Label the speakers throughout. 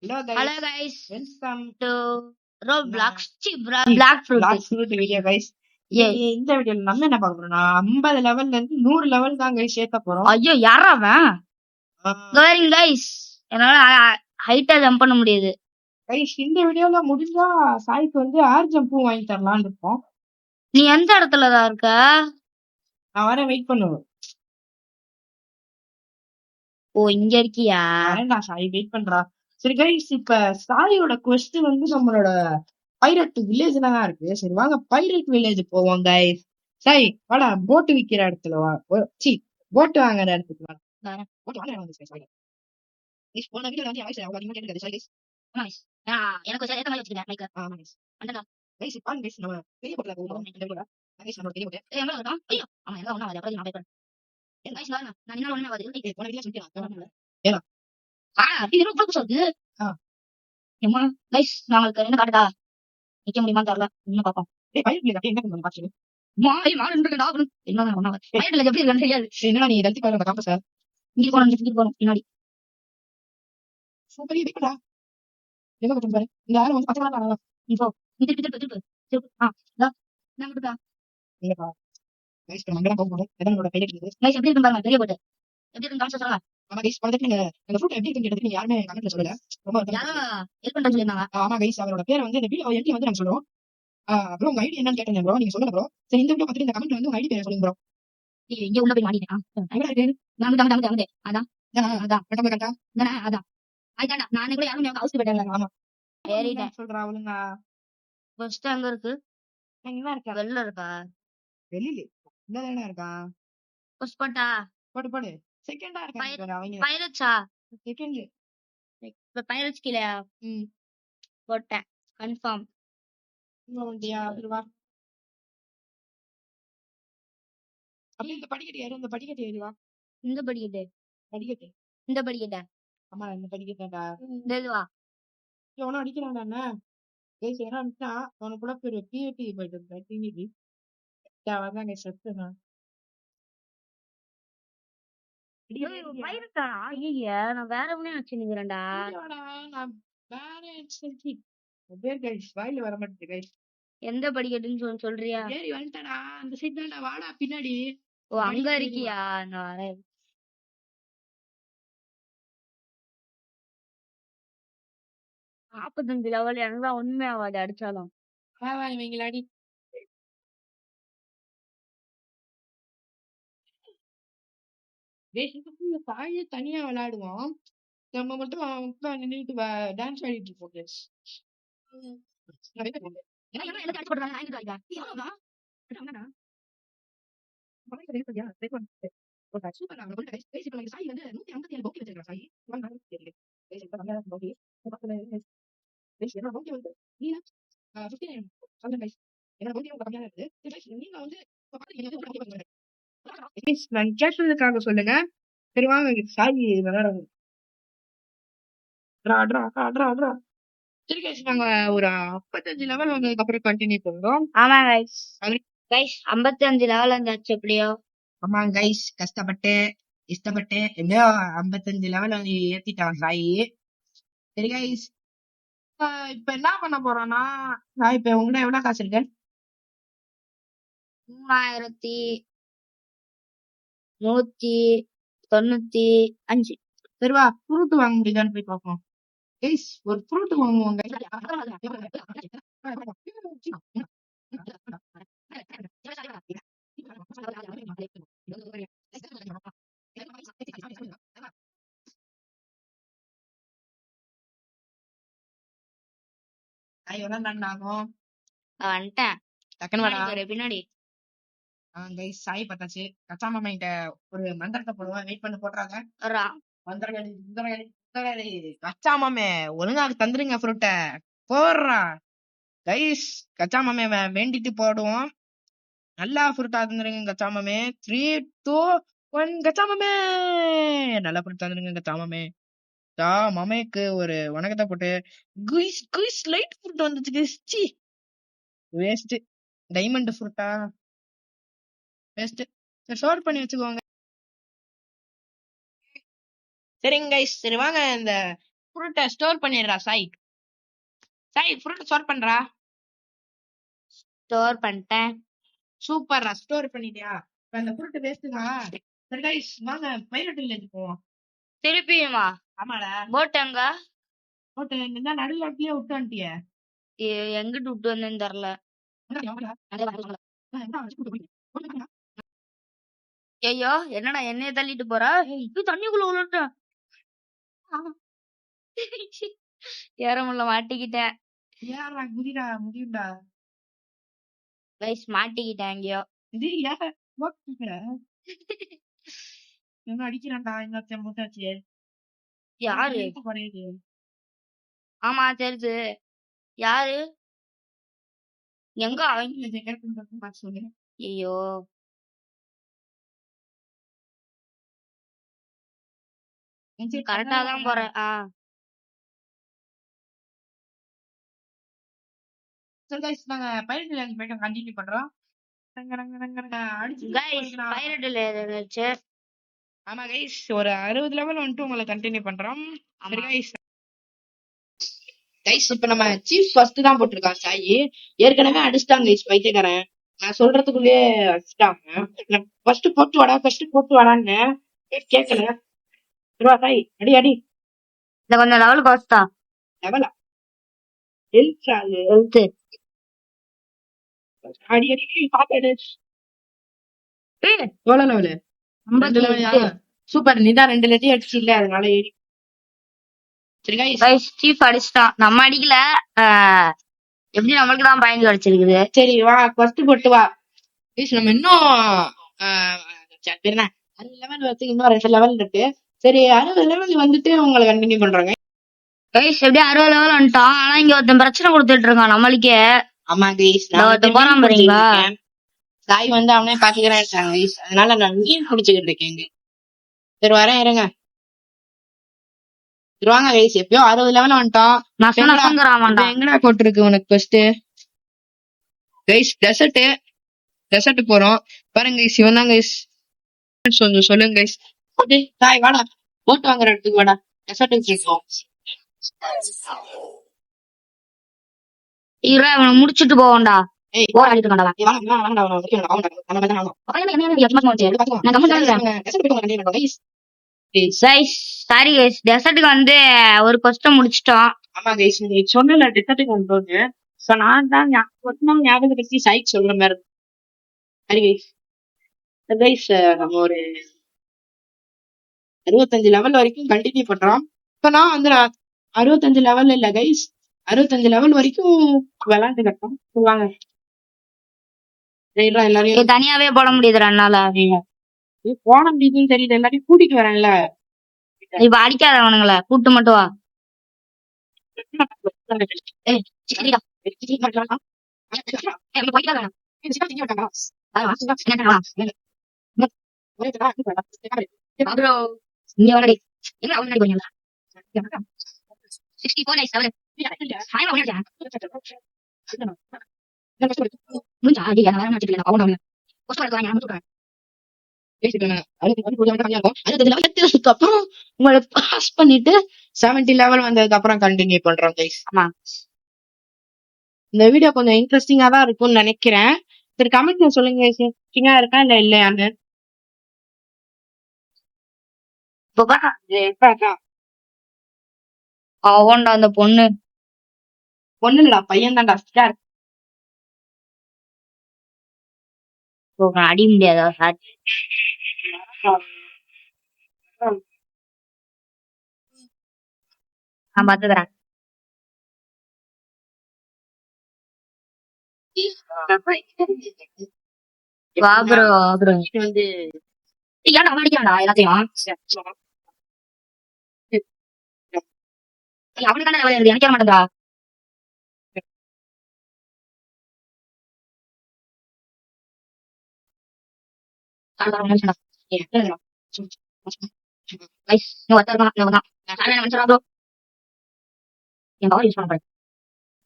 Speaker 1: Hello
Speaker 2: Hello
Speaker 1: guys,
Speaker 2: guys,
Speaker 1: welcome
Speaker 2: to Roblox.
Speaker 1: நான்
Speaker 2: Black Fruit.
Speaker 1: Black Fruit video guys.
Speaker 2: Yeah.
Speaker 1: இந்த வீடியோல நம்ம என்ன பார்க்க போறோம்னா 50 லெவல்ல இருந்து 100 லெவல் தான் கைஸ் ஏத்த போறோம்.
Speaker 2: ஐயோ யாரா அவன்? Going guys. என்னால ஹைட்டா ஜம்ப் பண்ண முடியாது.
Speaker 1: கைஸ் இந்த வீடியோல முடிஞ்சா சாய்க்கு வந்து ஏர் ஜம்ப் வாங்கி தரலாம்னு இருக்கோம்.
Speaker 2: நீ எந்த இடத்துல தான் இருக்க?
Speaker 1: நான் வர வெயிட் பண்ணுவேன்.
Speaker 2: ஓ இங்க இருக்கியா?
Speaker 1: வரேன்டா சாய் வெயிட் பண்றா. சரி கைஸ் இப்ப சாயோட quest வந்து நம்மளோட பைரட் வில்லேஜ்ல தான் இருக்கு. சரி வாங்க பைரட் வில்லேஜ் போவோம் கைஸ். சாய் வாடா போட் விக்கிற இடத்துல வா. சி போட் வாங்குற இடத்துக்கு வா. போட் வாங்குற இடத்துல சாய். கைஸ் போன வீடியோல வந்து வாய்ஸ் அவ்வளவு அதிகமா கேட்காது சாய் கைஸ்.
Speaker 2: நைஸ். எனக்கு ஏத்த மாதிரி வச்சிருக்கேன் மைக்.
Speaker 1: ஆமா கைஸ்.
Speaker 2: அண்ணா
Speaker 1: கைஸ் பாருங்க கைஸ் நம்ம பெரிய போட்ல போறோம். இந்த வீடியோல கைஸ் நம்ம பெரிய போட்.
Speaker 2: எங்க இருக்கா? ஐயோ ஆமா எங்க ஒண்ணா அப்புறம் நான் போய் கைஸ் நான் இன்னொரு ஒண்ணு வருது.
Speaker 1: போன வீடியோல சொல்லிட்டேன்.
Speaker 2: இது ரொம்ப புதுசா இருக்கு. ஏமா கைஸ் நாங்களுக்கு என்ன காட்டுடா? நிக்க முடியுமான்னு தெரியல. இன்னும் பாப்போம்.
Speaker 1: ஏய் பைரட் வில்லேஜ் என்ன பண்ணுங்க பாத்து.
Speaker 2: மாய் மான் இருக்கடா. என்ன ஒண்ணா பைரட்ல எப்படி இருக்கன்னு தெரியாது.
Speaker 1: என்னடா நீ டல்டி பாருங்க காம்பஸ் சார்.
Speaker 2: இங்க போறோம் பின்னாடி.
Speaker 1: சூப்பர் வெயிட் பண்ணா. எங்க போறோம் பாரு. இந்த ஆளு வந்து பச்சை கலர்ல
Speaker 2: இப்போ திருப்பு நான் விட்டுடா.
Speaker 1: நீங்கப்பா கைஸ் நம்ம அங்க தான் போறோம். அதான் நம்மளோட பைரட் வில்லேஜ்.
Speaker 2: கைஸ் எப்படி இருக்கு பாருங்க பெரிய போட்டு. எப்படி இருக்கு காமிச்சு சொல்லுங்க.
Speaker 1: ஆமா கைஸ் பண்றதுக்கு இந்த ஃப்ரூட் எப்படி இருக்குன்னு கேட்டதுக்கு யாருமே கமெண்ட்ல சொல்லல. ரொம்ப
Speaker 2: யாரோ ஹெல்ப் பண்றேன்னு சொல்லிருந்தாங்க.
Speaker 1: ஆமா கைஸ் அவரோட பேரை வந்து இந்த வீடியோ என்டி வந்து நாங்க சொல்றோம். ப்ரோ உங்க ஐடி என்னன்னு கேட்டேன் ப்ரோ. நீங்க சொல்லுங்க ப்ரோ. சரி இந்த வீடியோ பார்த்துட்டு இந்த கமெண்ட்ல வந்து உங்க ஐடி பேரை சொல்லுங்க ப்ரோ.
Speaker 2: இங்க உள்ள போய் மாட்டிட்டேன்.
Speaker 1: எங்க இருக்கு?
Speaker 2: நாங்க அதான்
Speaker 1: அதான் கட்டமா கட்டா.
Speaker 2: அதான் ஐதாடா நானே கூட யாரும் ஹவுஸ் போயிட்டாங்க.
Speaker 1: ஆமா
Speaker 2: ஏறிட்டேன்.
Speaker 1: சொல்றா ஒழுங்கா.
Speaker 2: ஃபர்ஸ்ட் அங்க இருக்கு.
Speaker 1: எங்க இருக்கா?
Speaker 2: வெளில இருக்கா?
Speaker 1: வெளியில. இந்த தானே இருக்கா?
Speaker 2: புஷ் பண்ணா.
Speaker 1: போடு போடு. செகண்டா இருக்காங்க அவங்க.
Speaker 2: பைரட்ஸா?
Speaker 1: செகண்ட்.
Speaker 2: இப்ப பைரட்ஸ் கீழயா? போட்டேன். கன்ஃபார்ம்.
Speaker 1: வண்டியா வா. அப்படியே இந்த படிக்கட்டு ஏறு. இந்த படிக்கட்டு ஏறி வா.
Speaker 2: இந்த படிக்கட்டு.
Speaker 1: படிக்கட்டு.
Speaker 2: இந்த படிக்கட்டா?
Speaker 1: ஆமா இந்த படிக்கட்டாடா.
Speaker 2: இதுவா?
Speaker 1: எவனோ அடிக்கிறான்டா என்ன? கைஸ் யாரோ அடிச்சா அவனுக்கு கூட பெரிய பிஏபி போயிட்டு இருக்கா டிவிபி. அதான் கைஸ் செத்துனா.
Speaker 2: பைரட்டா? ஐயா நான் வேற ஒண்ணே வச்சுக்கிறேன்டா.
Speaker 1: நான் வேற செஞ்சு பேர் கைஸ் வாயில வர மாட்டேங்குது கைஸ்.
Speaker 2: எந்த படிக்கட்டுன்னு சொல்றியா?
Speaker 1: ஏறி வந்துட்டடா அந்த சைடு தான்டா வாடா பின்னாடி.
Speaker 2: ஓ அங்க இருக்கியா? நான் வரேன். நாற்பத்தஞ்சு லெவல் எனக்குதான் ஒண்ணுமே ஆகாது அடிச்சாலும்.
Speaker 1: இவங்களாடி சாயே தனியா விளையாடுவோம். நம்ம மட்டும் நின்றுட்டு டான்ஸ் ஆடிட்டு இருப்போம் கைஸ். நான் கேட்டதுக்காக சொல்லுங்க. சரி வாங்க சாய் விளையாடுவோம். சரி கைஸ் நாங்க ஒரு 55 லெவல் வந்ததுக்கு அப்புறம் கண்டினியூ பண்றோம்.
Speaker 2: ஆமா கைஸ். கைஸ் 55 லெவல் இருந்தாச்சு எப்படியோ.
Speaker 1: ஆமா கைஸ் கஷ்டப்பட்டு இஷ்டப்பட்டு எப்படியோ 55 லெவல் வந்து ஏத்திட்டான் சாயி. சரி கைஸ் இப்ப என்ன பண்ண போறோம்னா இப்ப உங்ககிட்ட எவ்வளவு காசு இருக்கு?
Speaker 2: 3195.
Speaker 1: சரிவா ஃப்ரூட் வாங்க முடியுதான்னு போய் பார்ப்போம். கைஸ் ஒரு ஃப்ரூட் வாங்குவோம்
Speaker 2: பின்னாடி
Speaker 1: கைஸ் சாய் பார்த்தாச்சு. கச்சா மாமா கிட்ட ஒரு மந்திரத்தை போடுவோம். வெயிட் பண்ணி போடுறாங்க. கச்சா மாமே ஒழுங்காக தந்துருங்க ஃப்ரூட்டை போடுறா. கைஸ் கச்சா மாமே வேண்டிட்டு போடுவோம். நல்லா ஃப்ரூட்டா தந்துருங்க கச்சா மாமே. 3 2 1 கச்சா மாமே நல்லா ஃப்ரூட் தந்துருங்க கச்சா மாமே. மாமேக்கு ஒரு வணக்கத்தை போட்டு குயிஸ் குயிஸ் லைட் ஃப்ரூட் வந்துச்சு. வேஸ்ட் டைமண்ட் ஃப்ரூட்டா வேஸ்ட். ஸ்டோர் பண்ணி வச்சுக்கோங்க. சரிங்க கைஸ் சரி வாங்க இந்த ஃப்ரூட்டை ஸ்டோர் பண்ணிடுறா சாய். சாய் ஃப்ரூட்டை ஸ்டோர் பண்றா.
Speaker 2: ஸ்டோர் பண்ணிட்டேன்.
Speaker 1: சூப்பர்ரா, ஸ்டோர் பண்ணிட்டியா? இப்ப அந்த ஃப்ரூட் வேஸ்ட்டுங்க. சரி கைஸ், வாங்க பைலட் வில்லேஜ் போவோம்.
Speaker 2: திருப்பியுமா?
Speaker 1: ஆமாடா.
Speaker 2: போட் எங்க?
Speaker 1: போட்டு இந்த நடுநாட்டிலேயே விட்டு வந்துட்டியே.
Speaker 2: எங்கிட்டு விட்டு வந்தேன்னு தெரியல. ஐயோ, என்னடா என்னைய தள்ளிட்டு போறா? இப்ப தண்ணிக்குள்ள விழுட்ட. ஏறமுள்ள மாட்டிக்கிட்டேன்.
Speaker 1: ஏறா குதிடா, முடியும்டா.
Speaker 2: கைஸ் மாட்டிக்கிட்டேன் எங்கேயோ.
Speaker 1: இது என்ன அடிக்கிறான்டா இன்னொருத்தன் மூத்தாச்சு.
Speaker 2: யாரு?
Speaker 1: குறையுது.
Speaker 2: ஆமா தெரியுது. யாரு? எங்க அவன்?
Speaker 1: சொல்லு.
Speaker 2: ஐயோ, கரெக்டா தான் போறேன்.
Speaker 1: சரி கைஸ், நாங்க பைலட் வில்லேஜ் போயிட்டு கண்டினியூ பண்றோம். ஆமா கைஸ், ஒரு 60 லெவல் வந்துட்டு உங்களை கண்டினியூ பண்றோம். சரி கைஸ். கைஸ், இப்ப நம்ம சீஃப் ஃபர்ஸ்ட் தான் போட்டிருக்கான் சாயி. ஏற்கனவே அடிச்சிட்டாங்க கைஸ் பைத்தியக்காரன். நான் சொல்றதுக்குள்ளேயே அடிச்சிட்டாங்க. ஃபர்ஸ்ட் போட்டு வாடான்னு கேட்கல. ரூபா சாய், அடி அடி.
Speaker 2: இந்த கொஞ்சம் லெவல் கோஸ்டா.
Speaker 1: லெவலா?
Speaker 2: ஹெல்த்.
Speaker 1: அடி அடி பாப்பாடு. எவ்வளவு லெவலு? 2 சூப்பர். நீதான் 2 லெட்டி அடிச்சு இல்ல, அதனால ஏறி. சரி கைஸ்,
Speaker 2: சீஃப் அடிச்சிட்டான். நம்ம அடிக்கல. எப்படி நம்மளுக்கு தான் பாயிண்ட் கிடைச்சிருக்குது.
Speaker 1: சரி வா, ஃபர்ஸ்ட் போட்டு வா. கைஸ், நம்ம இன்னும் 60 லெவல் வச்சு இன்னும் 2 லெவல் இருக்கு. சரி, 60 லெவல் வந்துட்டு உங்களை கண்டினியூ பண்றாங்க.
Speaker 2: கைஸ் எப்படியும் 60 லெவல் வந்துட்டான். ஆனா இங்க ஒருத்தன் பிரச்சனை கொடுத்துட்டு இருக்கான் நம்மளுக்கே.
Speaker 1: ஆமா கைஸ்,
Speaker 2: போறான் பாருங்களா.
Speaker 1: சாய் வந்து அவனே பாத்துக்கிறேன் கைஸ், அதனால நான் மீன் குடிச்சுக்கிட்டு இருக்கேன். சரி வரேன், இருங்க. வாங்க கைஸ், எப்பயோ 60 லெவல் வந்துட்டோம். எங்கடா போட்டிருக்கு உனக்கு ஃபர்ஸ்ட்? கைஸ் டெசர்ட் போறோம் பாருங்க கைஸ். இவன் தான் கைஸ். கொஞ்சம் சொல்லுங்க கைஸ். சாய் வாடா, போட்டு வாங்குற இடத்துக்கு வாடா. டெசர்ட் கேட்கும்.
Speaker 2: அவனை முடிச்சுட்டு போவோம்டா. சாரி கைஸ், டெசர்ட்டுக்கு வந்து ஒரு கொஸ்டின் முடிச்சிட்டோம்.
Speaker 1: ஆமா கைஸ், நீ சொன்னல டெசர்ட்டுக்கு வந்தோன்னு. சோ நான் தான் ஞாபகப்படுத்தி சாய்க்கு சொல்ற மாதிரி. சரி கைஸ், கைஸ் நம்ம ஒரு 65 லெவல் வரைக்கும் கண்டினியூ பண்றோம். இப்ப நான் வந்து 65 லெவல் இல்ல கைஸ், 65 லெவல் வரைக்கும் விளையாண்டு கட்டோம். சொல்லுவாங்க எல்லாரையும்
Speaker 2: தனியாவே போட முடியுதுடா என்னால.
Speaker 1: போட முடியுதுன்னு தெரியுது, எல்லாரையும் கூட்டிட்டு வரேன்ல.
Speaker 2: இப்ப அடிக்காத அவனுங்கள, கூட்டு மட்டும் வா.
Speaker 1: அப்புறம் உங்களை பாஸ் பண்ணிட்டு 70 லெவல் வந்ததுக்கு அப்புறம் கண்டினியூ பண்றோம் கைஸ். இந்த வீடியோ கொஞ்சம் இன்ட்ரெஸ்டிங்கா தான் இருக்கும்னு நினைக்கிறேன். சரி கமெண்ட்ல சொல்லுங்க இன்ட்ரெஸ்டிங்கா இருக்கா இல்ல இல்லையான்னு.
Speaker 2: அவன்டா அந்த பொண்ணு
Speaker 1: இல்லடா, பையன் தான்டா.
Speaker 2: அடி முடியாதா சார்? நான் பாத்துக்கிறேன். வந்து அடிக்கிறான்டா எல்லாத்தையும். அவனுக்கான நினைக்க மாட்டேங்கா.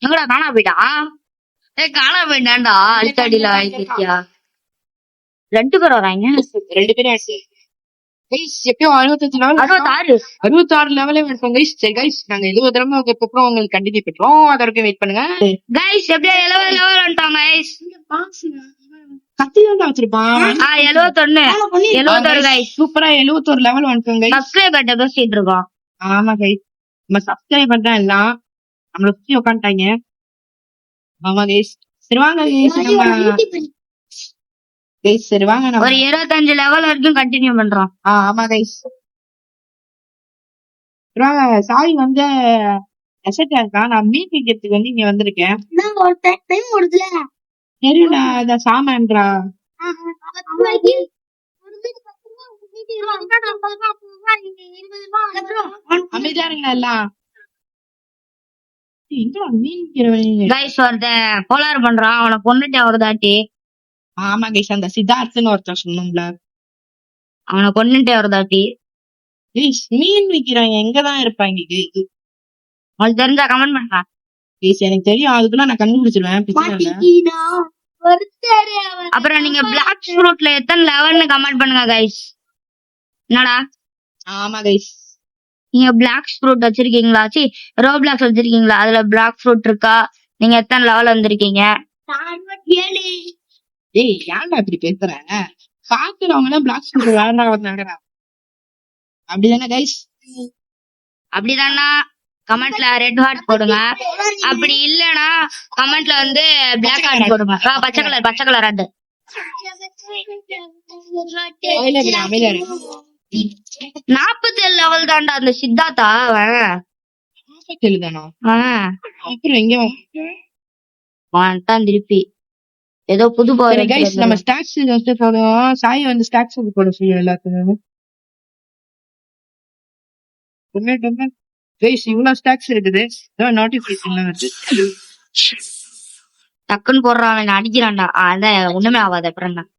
Speaker 2: எங்கடா காணா போயிட்டா? காணா போயிட்டான்டா. அடுத்த அடியில 2 பேர் வராங்க.
Speaker 1: 2 பேரும் கைஸ் எப்பயும் 65 லெவல் 66 லெவலே எடுப்போம் கைஸ். சரி கைஸ், நாங்க 70 தடவை அதுக்கப்புறம் உங்களுக்கு கண்டினியூ பண்றோம். அது வரைக்கும் வெயிட் பண்ணுங்க
Speaker 2: கைஸ். எப்படியா 70 லெவல் வந்துட்டோம் கைஸ்.
Speaker 1: கத்தி தான் வச்சிருப்பான்.
Speaker 2: 71 கைஸ்.
Speaker 1: சூப்பரா 71 லெவல் வந்துட்டோம் கைஸ்.
Speaker 2: சப்ஸ்கிரைபர் பேசிட்டு இருக்கோம்.
Speaker 1: ஆமா கைஸ், நம்ம சப்ஸ்கிரைபர் தான் எல்லாம் நம்மள சுத்தி உட்காந்துட்டாங்க. ஆமா கைஸ், சரி வாங்க கைஸ், நம்ம கைஸ் சரி வாங்க நம்ம
Speaker 2: ஒரு 25 லெவல் வரைக்கும் கண்டினியூ பண்றோம்.
Speaker 1: ஆமா கைஸ், வாங்க. சாய் வந்து அசெட் இருக்கா, நான் மீட் வைக்கிறதுக்கு வந்து இங்க வந்திருக்கேன். சரிடா, இத சாமான்றா. அமைதியா இருங்க எல்லாம்.
Speaker 2: கைஸ் ஒருத்தன் கோளாறு பண்றான், அவனை கொன்னுட்டேன் ஒரு தாட்டி.
Speaker 1: ஆமா கைஸ், அந்த சித்தார்த்னு ஒருத்தன் சொன்னோம்ல,
Speaker 2: அவனை கொன்னுட்டேன் ஒரு தாட்டி.
Speaker 1: மீன் விக்கிறவங்க எங்கதான் இருப்பாங்க கைஸ்?
Speaker 2: உங்களுக்கு தெரிஞ்சா கமெண்ட் பண்றான்
Speaker 1: கைஸ். எனக்கு தெரியும், அதுக்குள்ள நான் கண்டுபிடிச்சிருவேன்.
Speaker 2: அப்புறம் நீங்க பிளாக் ஃப்ரூட்ல எத்தனை லெவல்னு கமெண்ட் பண்ணுங்க கைஸ். என்னடா?
Speaker 1: ஆமா கைஸ்,
Speaker 2: நீங்க பிளாக் ஃப்ரூட் வச்சிருக்கீங்களா? ரோப்ளாக்ஸ் வச்சிருக்கீங்களா? அதுல பிளாக் ஃப்ரூட் இருக்கா? நீங்க எத்தனை லெவல் வந்திருக்கீங்க?
Speaker 1: ஏய் ஏன்டா இப்படி பேசுற? பாக்குறவங்க எல்லாம் பிளாக் ஃப்ரூட் விளையாடுறாங்க, அப்படிதானே கைஸ்?
Speaker 2: அப்படிதானா? கமெண்ட்ல ரெட் ஹார்ட் போடுங்க. அப்படி இல்லனா கமெண்ட்ல வந்து பிளாக் ஹார்ட் போடுங்க. பச்சை கலர் ரெட். 47 லெவல் தான்டா அந்த சித்தார்த்தா.
Speaker 1: அப்புறம் எங்க
Speaker 2: வந்துட்டான் திருப்பி ஏதோ புது பவர்.
Speaker 1: நம்ம ஸ்டாக்ஸ் வந்து போடுவோம். சாய் வந்து ஸ்டாக்ஸ் போட சொல்லுவோம் எல்லாத்துக்கும். இவ்வளவு ஸ்டாக்ஸ் இருக்குது, நோட்டிபிகேஷன்
Speaker 2: டக்குன்னு போடுறான், அவன் அடிக்கிறான்டா. அதான் ஒண்ணுமே ஆகாது. அப்புறம் தான்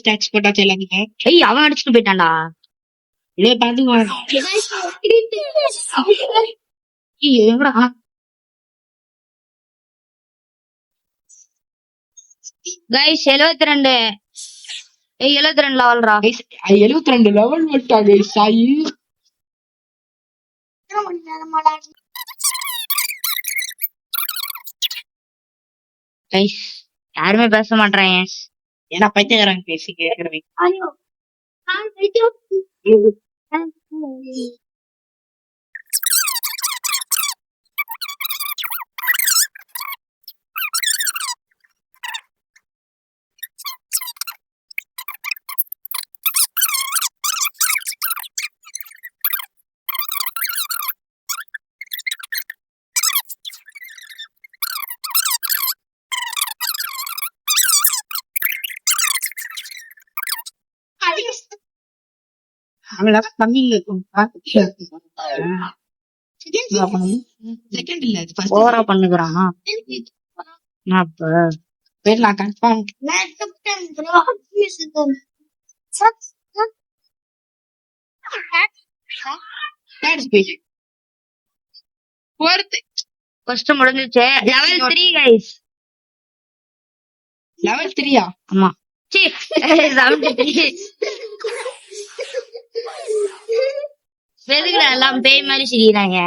Speaker 1: ஸ்டாக்ஸ் போட்டாச்சு எல்லாத்துக்கும்.
Speaker 2: ஏய் அவன் அடிச்சுட்டு போயிட்டான்டா.
Speaker 1: இதே பாத்துக்குவான்.
Speaker 2: கைஸ் 72 லெவல்ரா.
Speaker 1: 72 லெவல் வந்துட்டா கைஸ் சாய்.
Speaker 2: கைஸ் யாருமே பேச மாட்டாங்க,
Speaker 1: ஏன்னா பைத்தியக்காரங்க பேசி கேக்குறவங்க.
Speaker 2: முடிஞ்சிச்சு. Level 3 guys.
Speaker 1: லெவல் 3யா?
Speaker 2: ஆமா. எல்லாம் பேய் மாதிரி சிரிக்கிறாங்க.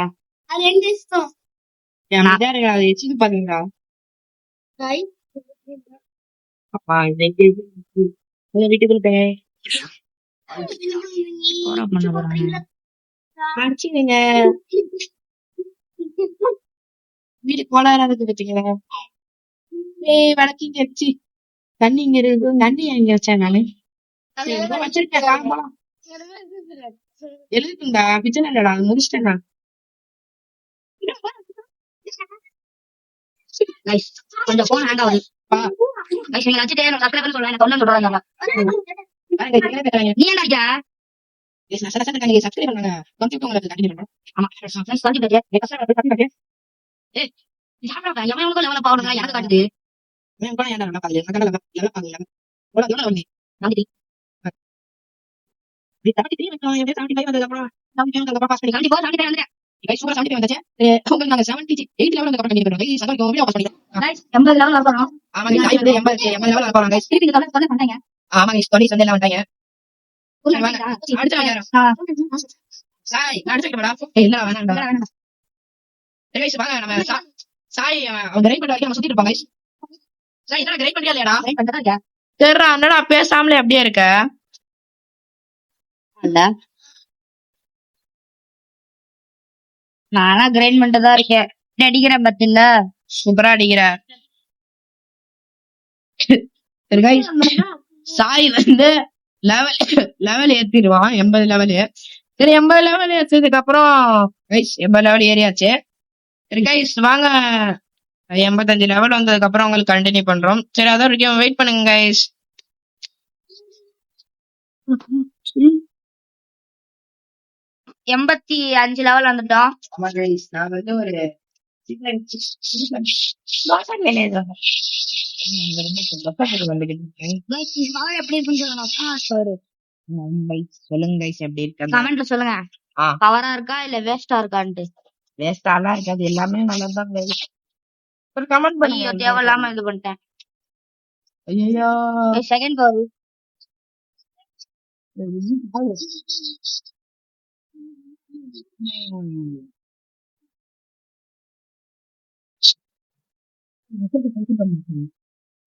Speaker 1: பாத்தீங்களா? வீடு கோளாரா இருக்கு பாத்தீங்களா? வழக்கிங்க வச்சு தண்ணி இங்க இருக்கு. நன்றி எங்க வச்சேன் நானு வச்சிருக்கேன். எழுதுக்குண்டா கிச்சன் இல்லடா, முடிச்சிட்டேன்டா.
Speaker 2: கொஞ்சம் போன் ஹேங் ஆகுது. நீங்க வச்சுட்டு சப்ஸ்கிரைப் பண்ணி சொல்லுங்க. என்ன சொல்றாங்க நீ என்ன
Speaker 1: சப்ஸ்கிரைப் பண்ணுங்க. உங்களுக்கு கண்டினியூ பண்ணுங்க. ஆமா
Speaker 2: எவனுக்கும் லெவல பாவணுங்க. எனக்கு காட்டுது
Speaker 1: ஆமா guys, police வந்து எல்லாம் வந்துட்டாங்க. சரி, வாங்க. அடுத்து வாங்க யாரும். சாய், நான் அடிச்சு வைக்கவாடா? இல்ல வேணாம்டா. சரி guys, வாங்க நம்ம சாய் அவங்க ரைட் பண்ண வரைக்கும் நம்ம சுத்திட்டு இருப்போம் guys. சாய், இதான் ரைட் பண்ணியா இல்லையாடா? சரிடா, என்னடா பேசாமலே அப்படியே இருக்க?
Speaker 2: நானா கிரைண்ட் பண்ணிட்டு தான் இருக்கேன். அடிக்கிறேன் பத்தில
Speaker 1: சூப்பரா அடிக்கிற. சரி guys, சாய் வந்து லெவல் ஏத்திடுவான் 80 லெவலு. சரி 80 லெவல் ஏற்றதுக்கு அப்புறம் guys 80 லெவல் ஏறியாச்சு. சரி guys, வாங்க 85 லெவல் வந்ததுக்கு அப்புறம் உங்களுக்கு கண்டினியூ பண்றோம். சரி, அதான் வரைக்கும் வெயிட் பண்ணுங்க guys.
Speaker 2: 85 லெவல் வந்துட்டோம்.
Speaker 1: ஆமா guys, நான் வந்து ஒரு சொல்லுங்க guys, எப்படி இருக்கு?
Speaker 2: கமெண்ட்ல சொல்லுங்க பவரா இருக்கா இல்ல வேஸ்டா இருக்கான்ட்டு.
Speaker 1: வேஸ்டாலாம் இருக்காது, எல்லாமே நல்லதுதான் guys. ஒரு கமெண்ட் பண்ணுங்க.
Speaker 2: தேவையில்லாம இது பண்ணிட்டேன்.
Speaker 1: ஐயோ,
Speaker 2: செகண்ட் பவர்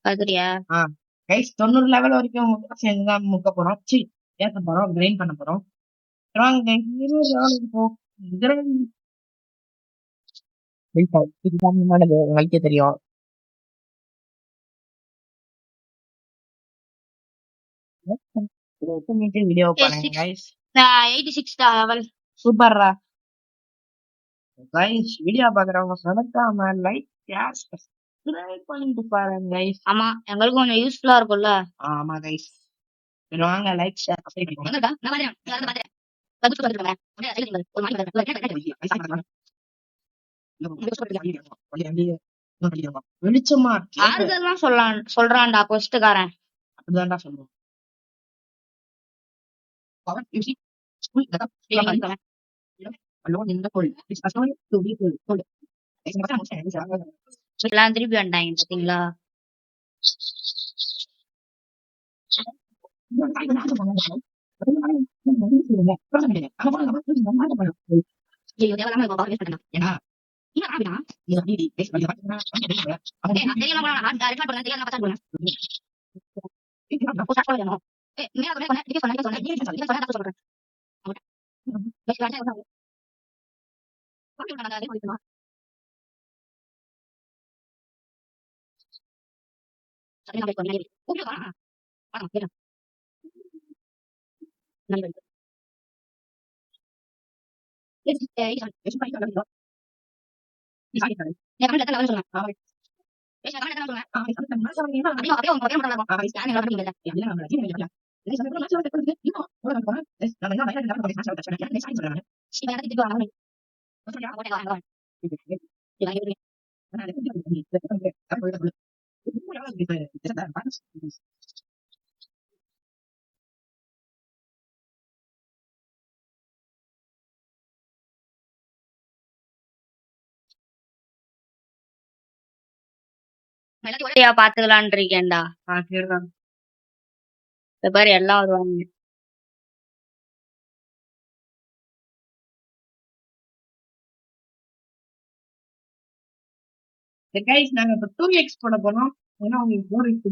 Speaker 2: பாக்குறியா?
Speaker 1: கைஸ் 90 லெவல் வரைக்கும் சேர்ந்துதான் முக்க போறோம். சி ஏத்த போறோம், கிரைண்ட் பண்ண போறோம். உங்களுக்கே தெரியும். வீடியோ பாருங்க கைஸ்.
Speaker 2: 86 லெவல்
Speaker 1: சூப்பர்ரா. கைஸ், வீடியோ பாக்குறவங்க மறக்காம லைக், ஷேர், சப்ஸ்கிரைப் பண்ணிட்டு பாருங்க கைஸ்.
Speaker 2: ஆமா, எங்களுக்கு கொஞ்சம் யூஸ்ஃபுல்லா இருக்கும்ல.
Speaker 1: ஆமா கைஸ், வாங்க லைக், ஷேர், சப்ஸ்கிரைப் பண்ணிக்கோங்க. வெளிச்சமா
Speaker 2: ஆறுதல்லாம் சொல்றான்டா கொஸ்டுக்காரன்.
Speaker 1: அப்படிதான்டா சொல்லுவோம்.
Speaker 2: எல்லாம் திருப்பி வந்துட்டாங்க பாத்தீங்களா? பாத்துக்கலான் இருக்கேன்டா. இந்த பாரு எல்லாம் வருவாங்க.
Speaker 1: கைஸ், நாங்க இப்ப 2x போட போறோம். ஏன்னா உங்களுக்கு போர் அடிச்சு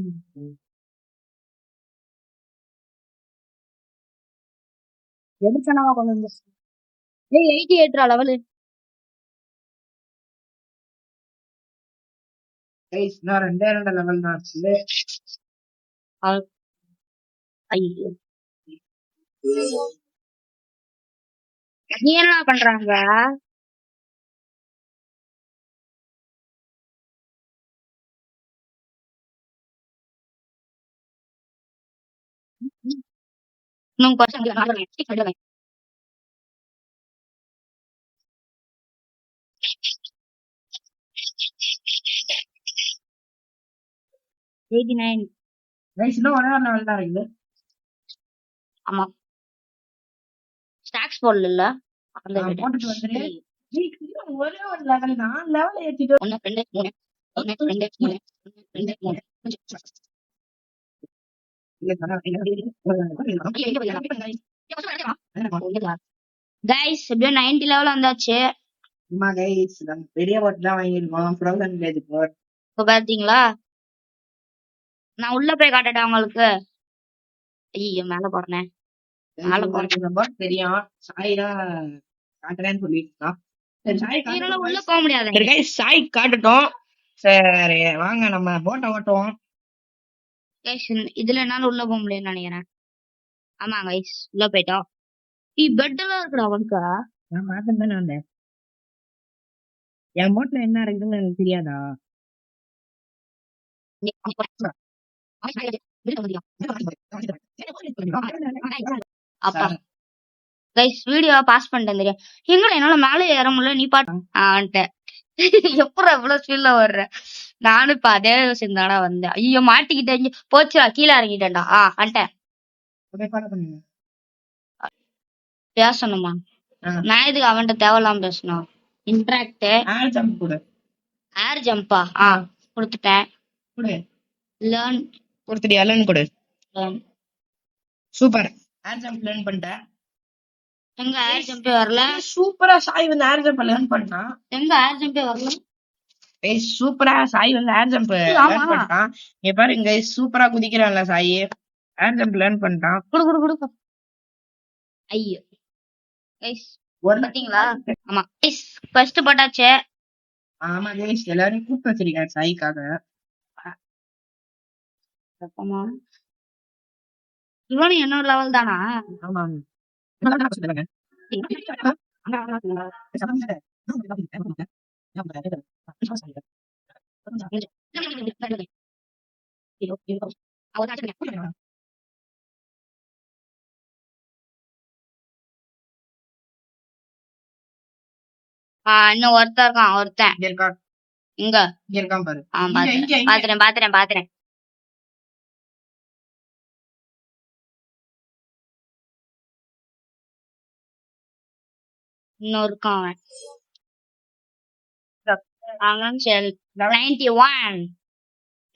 Speaker 2: எடுச்சனவா கொண்டு வந்து 88 லெவல்.
Speaker 1: கைஸ், நான் 2 லெவல் தான் இருக்கு.
Speaker 2: ஐயோ, நீ என்ன பண்றாங்க? இன்னும் கொஞ்சம் முடியல. ஆமா, ஸ்டாக்ஸ் போடல.
Speaker 1: போட்டுட்டு வந்துரு. ஒரே ஒரு லெவல் தான், லெவல் ஏத்திட்டு
Speaker 2: 1 2 3 1 2 3 1 2 3 கைஸ் எப்படியோ 90 லெவல் வந்தாச்சு.
Speaker 1: ஆமா கைஸ் நம்ம பெரிய போட் தான் வாங்கியிருக்கோம் ஃப்ரோசன் கிரேஜ் போட்.
Speaker 2: இப்ப பாத்தீங்களா, நான் உள்ள போய் காட்டட்டா உங்களுக்கு? ஐயோ மேல போறேன்.
Speaker 1: இந்த போட் தெரியும், சாய் தான் காட்டுறேன்னு சொல்லியிருக்கான். சரி சாய்
Speaker 2: இதனால
Speaker 1: காட்டட்டும்
Speaker 2: உள்ள
Speaker 1: guys.
Speaker 2: போக முடியாது.
Speaker 1: சரி guys, சாய் காட்டட்டும். சரி வாங்க நம்ம போட்டை ஓட்டுவோம்.
Speaker 2: கைஸ் இதுல என்னால உள்ள போக முடியும்னு நினைக்கிறேன். ஆமா கைஸ் உள்ள போயிட்டோம். பெட் எல்லாம் இருக்குடா உனக்கு.
Speaker 1: நான் மாத்தம் தானே வந்தேன். என் போட்ல என்ன இருக்குதுன்னு எனக்கு தெரியாதா?
Speaker 2: அப்பா கைஸ் வீடியோ பாஸ் பண்ணிட்டேன் தெரியும். எங்கடா என்னால மேலே ஏற முடியல, நீ பாட்டு வந்துட்டேன். எப்படா இவ்வளவு ஸ்பீட்ல வர்ற? நானும் இப்ப அதே விஷயம் தானே வந்தேன். ஐயோ மாட்டிக்கிட்டேன், போச்சுடா கீழே இறங்கிட்டேன்டா. வந்துட்டேன். பேசணுமா? நான் எதுக்கு அவன்கிட்ட தேவையில்லாம பேசணும்? இன்ட்ராக்ட்
Speaker 1: ஏர் ஜம்ப் கொடு.
Speaker 2: ஏர் ஜம்பா? கொடுத்துட்டேன். லேர்ன்
Speaker 1: கொடுத்துட்டியா? லேர்ன் கொடு.
Speaker 2: லேர்ன்
Speaker 1: சூப்பர், ஏர் ஜம்ப் லேர்ன் பண்ணிட்டேன்.
Speaker 2: எங்க ஏர் ஜம்பே வரல.
Speaker 1: சூப்பரா சாய் வந்து ஏர் ஜம்ப் லேர்ன் பண்ணான்.
Speaker 2: எங்க ஏர் ஜம்பே வரல.
Speaker 1: சூப்பரா சாய் வந்து ஏர் ஜம்ப் லேர்ன் பண்ணிட்டான். இங்க பாருங்க சூப்பரா குதிக்கிறான்ல சாய், ஏர் ஜம்ப் லேர்ன் பண்ணிட்டான்.
Speaker 2: குடு குடு குடு. ஐயோ கைஸ் பாத்தீங்களா? ஆமா கைஸ் ஃபர்ஸ்ட் போட்டாச்சே.
Speaker 1: ஆமா கைஸ் எல்லாரும் கூப்பிட்டு வச்சிருக்காரு சாய்க்காக.
Speaker 2: இவனும் என்னோட லெவல் தானா?
Speaker 1: ஆமா
Speaker 2: இன்னும் ஒருத்தன் இருக்கான். ஒருத்தன் இங்க
Speaker 1: இருக்கான் பாரு.
Speaker 2: பாத்துறேன். இன்னும் இருக்கான் அவன்.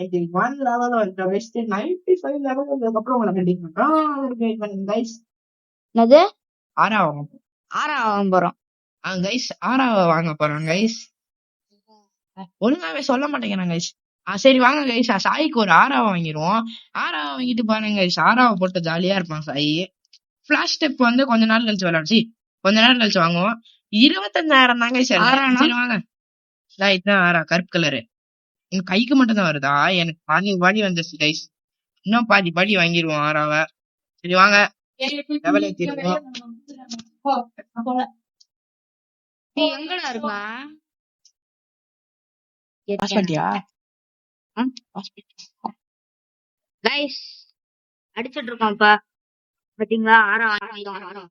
Speaker 2: 91
Speaker 1: லெவல் வந்து வெஸ்ட் 95 லெவல் வந்ததுக்கு உங்களை கண்டிப்பா வெயிட் பண்ணுங்க गाइस.
Speaker 2: என்னது?
Speaker 1: ஆறாவது போறோம். गाइस ஆறாவது வாங்க போறோம் गाइस. ஒழுங்காவே சொல்ல மாட்டேங்கிறாங்க गाइस. சரி வாங்க गाइस, சாய்க்கு ஒரு ஆறாவை வாங்கிடுவோம். ஆறாவை வாங்கிட்டு பாருங்க गाइस, ஆறாவை போட்டு ஜாலியா இருப்பான் சாய். ஃபிளாஷ் ஸ்டெப் வந்து கொஞ்ச நாள் கழிச்சு விளையாடுச்சு, கொஞ்ச நேரம் கழிச்சு வாங்குவோம். 25,000 தாங்க சார். சரி வாங்க. இதுதான் ஆறா, கருப்பு கலரு. என் கைக்கு மட்டும் தான் வருதா? எனக்கு பாதி வந்துச்சு கைஸ். இன்னும் பாதி வாங்கிடுவோம் ஆறாவ. சரி வாங்க லெவல் ஏத்திடுவோம்.
Speaker 2: எங்கடா இருக்கான்? கைஸ் அடிச்சிட்டு இருக்கோம் இப்ப பாத்தீங்களா? ஆறாம்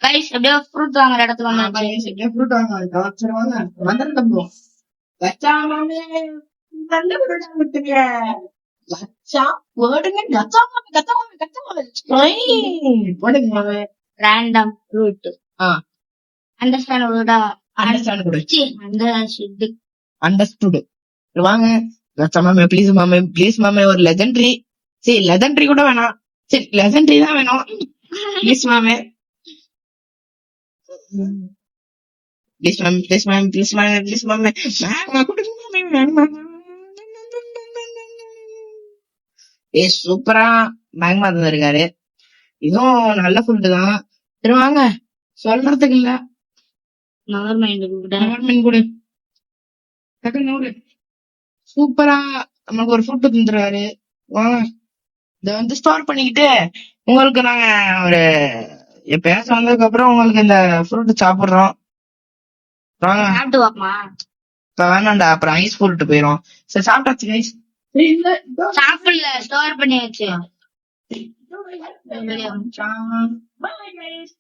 Speaker 2: கைஸ் எப்படியோ ஃப்ரூட் வாங்குற இடத்துக்கு வந்தாச்சு.
Speaker 1: ஃப்ரூட் வாங்க வந்தோம். சரி வாங்க வந்துருந்தோம். லட்சா மாமே நல்ல fruit ஆ விட்டுங்க. லட்சா போடுங்க. லட்சா மாமே லட்சா மாமே லட்சா மாமே போடுங்க மாமே.
Speaker 2: ரேண்டம் ஃப்ரூட் அண்டர்ஸ்டாண்ட் வருடா.
Speaker 1: அண்டர்ஸ்டாண்ட் கொடு.
Speaker 2: அண்டர்ஸ்டுட்
Speaker 1: அண்டர்ஸ்டுட் வாங்க. லட்சா மாமே ப்ளீஸ் மாமே ஒரு லெஜெண்டரி. சரி லெஜெண்டரி கூட வேணாம். சரி லெஜெண்டரி தான் வேணும். ப்ளீஸ் மாமே. ப்ளீஸ் மாமே. சூப்பரா மேக்மா தந்திருக்காரு. இதுவும் நல்ல ஃபுட் தான். சரி வாங்க சொல்றதுக்கு இல்ல. கவர்மெண்ட் கூட சூப்பரா நமக்கு ஒரு ஃபுட் தந்துருக்காரு. வாங்க இத வந்து ஸ்டோர் பண்ணிக்கிட்டு உங்களுக்கு நாங்க ஒரு பேச வந்ததுக்கு அப்புறம் உங்களுக்கு இந்த ஃப்ரூட் சாப்பிடுறோம். வாங்க இப்ப வேணாண்டா அப்புறம் ஐஸ் போட்டு போயிரும். சரி சாப்பிட்டாச்சு கைஸ்.
Speaker 2: சாப்பிடல ஸ்டோர் பண்ணி வச்சு.
Speaker 1: Bye guys.